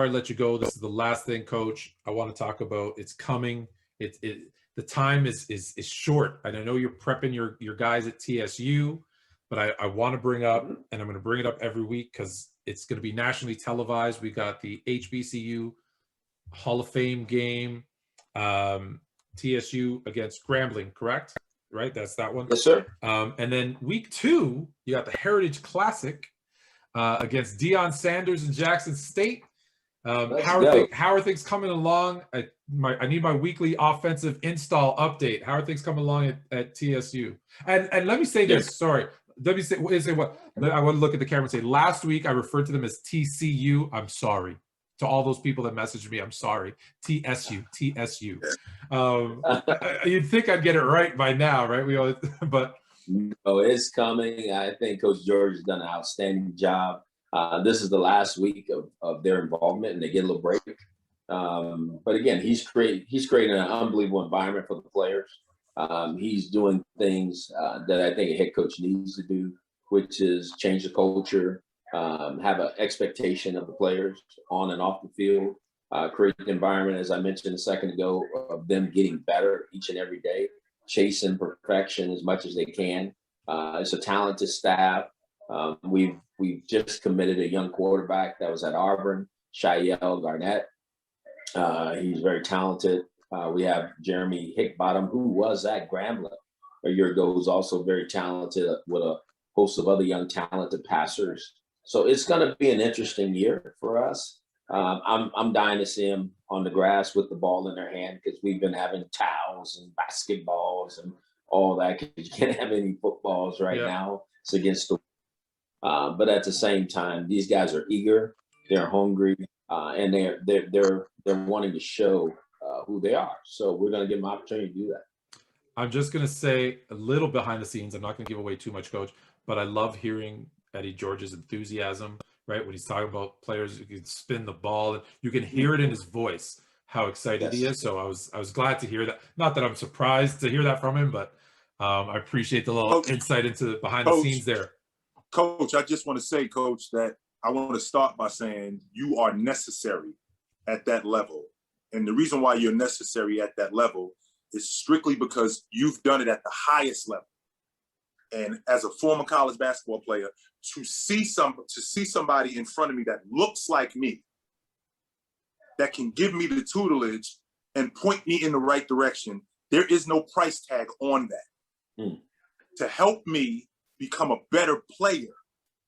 I let you go, this is the last thing, Coach, I want to talk about. It's coming. The time is short. And I know you're prepping your guys at TSU, but I want to bring up, and I'm going to bring it up every week because it's going to be nationally televised. We got the HBCU Hall of Fame game, TSU against Grambling, correct? Right, that's that one. Yes, sir. And then week 2, you got the Heritage Classic against Deion Sanders and Jackson State. How are things coming along? I need my weekly offensive install update. How are things coming along at TSU? And let me say this. Sorry, let me say what I want to look at the camera and say. Last week I referred to them as TCU. I'm sorry to all those people that messaged me. I'm sorry. TSU. You'd think I'd get it right by now, right? But no, it's coming. I think Coach George has done an outstanding job. This is the last week of their involvement, and they get a little break. But again, he's creating an unbelievable environment for the players. He's doing things that I think a head coach needs to do, which is change the culture, have an expectation of the players on and off the field, create an environment, as I mentioned a second ago, of them getting better each and every day, chasing perfection as much as they can. It's a talented staff. We've just committed a young quarterback that was at Auburn, Shael Garnett. He's very talented. We have Jeremy Hickbottom, who was at Grambling a year ago, who's also very talented with a host of other young talented passers. So it's going to be an interesting year for us. I'm dying to see them on the grass with the ball in their hand, because we've been having towels and basketballs and all that, because you can't have any footballs right now. It's against the but at the same time, these guys are eager, they're hungry, and they're wanting to show who they are. So we're going to give them an opportunity to do that. I'm just going to say a little behind the scenes. I'm not going to give away too much, Coach, but I love hearing Eddie George's enthusiasm, right? When he's talking about players who can spin the ball, and you can hear it in his voice how excited he is. So I was glad to hear that. Not that I'm surprised to hear that from him, but I appreciate the little insight into behind the scenes there. Coach, I just want to say, Coach, that I want to start by saying you are necessary at that level. And the reason why you're necessary at that level is strictly because you've done it at the highest level. And as a former college basketball player, to see somebody in front of me that looks like me, that can give me the tutelage and point me in the right direction, there is no price tag on that. To help me become a better player,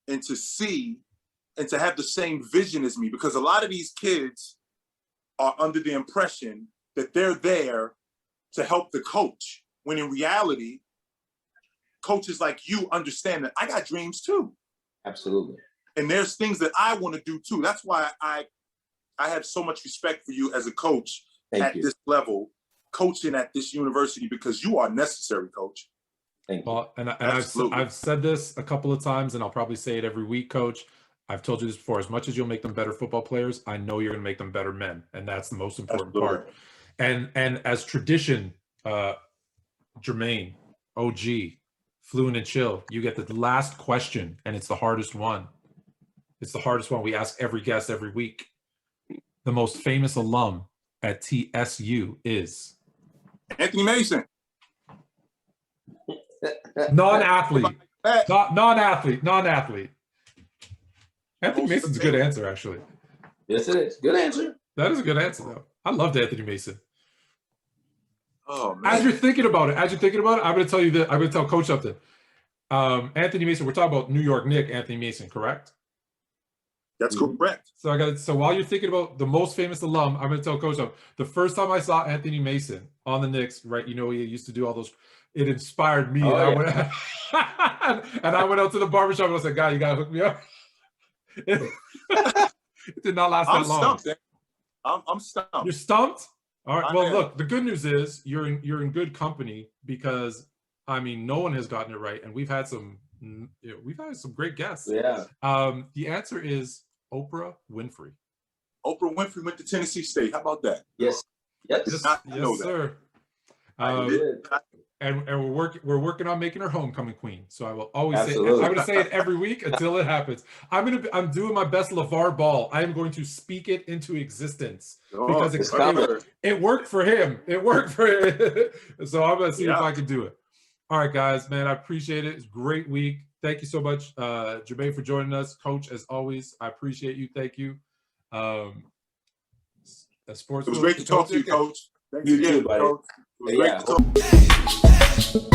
and to see and to have the same vision as me, because a lot of these kids are under the impression that they're there to help the coach, when in reality, coaches like you understand that I got dreams too. Absolutely. And there's things that I want to do too. That's why I have so much respect for you as a coach this level, coaching at this university, because you are necessary, Coach. Thank you. Well, and I've said this a couple of times, and I'll probably say it every week, Coach. I've told you this before. As much as you'll make them better football players, I know you're going to make them better men, and that's the most important part. And as tradition, Jermaine, OG, Fluent and Chill, you get the last question, and it's the hardest one. It's the hardest one. We ask every guest every week. The most famous alum at TSU is Anthony Mason. Non-athlete. Non-athlete. Anthony Mason's a good answer, actually. Yes, it is. Good answer. That is a good answer, though. I loved Anthony Mason. Oh, man. As you're thinking about it, I'm going to tell you that. I'm going to tell Coach something. Anthony Mason, we're talking about New York Knicks Anthony Mason, correct? That's correct. So while you're thinking about the most famous alum, I'm going to tell Coach something. The first time I saw Anthony Mason on the Knicks, right, he used to do all those. It inspired me. And I went out to the barbershop and I was like, "God, you got to hook me up." It did not last that long. I'm stumped. You're stumped? All right. Well, look, the good news is you're in good company, because I mean, no one has gotten it right, and we've had some great guests. Yeah. The answer is Oprah Winfrey. Oprah Winfrey went to Tennessee State. How about that? Yes. Yes, sir. I did. and we're working on making her homecoming queen. So I will always Absolutely. say, I'm going to say it every week until it happens. I'm doing my best LeVar Ball. I am going to speak it into existence because it worked for him. It worked for him. So I'm going to see if I can do it. All right, guys, man, I appreciate it. It's a great week. Thank you so much, Jermaine, for joining us. Coach, as always, I appreciate you. Thank you. Sports. It was great to talk to you, Coach. Thanks you again, too, buddy. Coach. It was great to talk.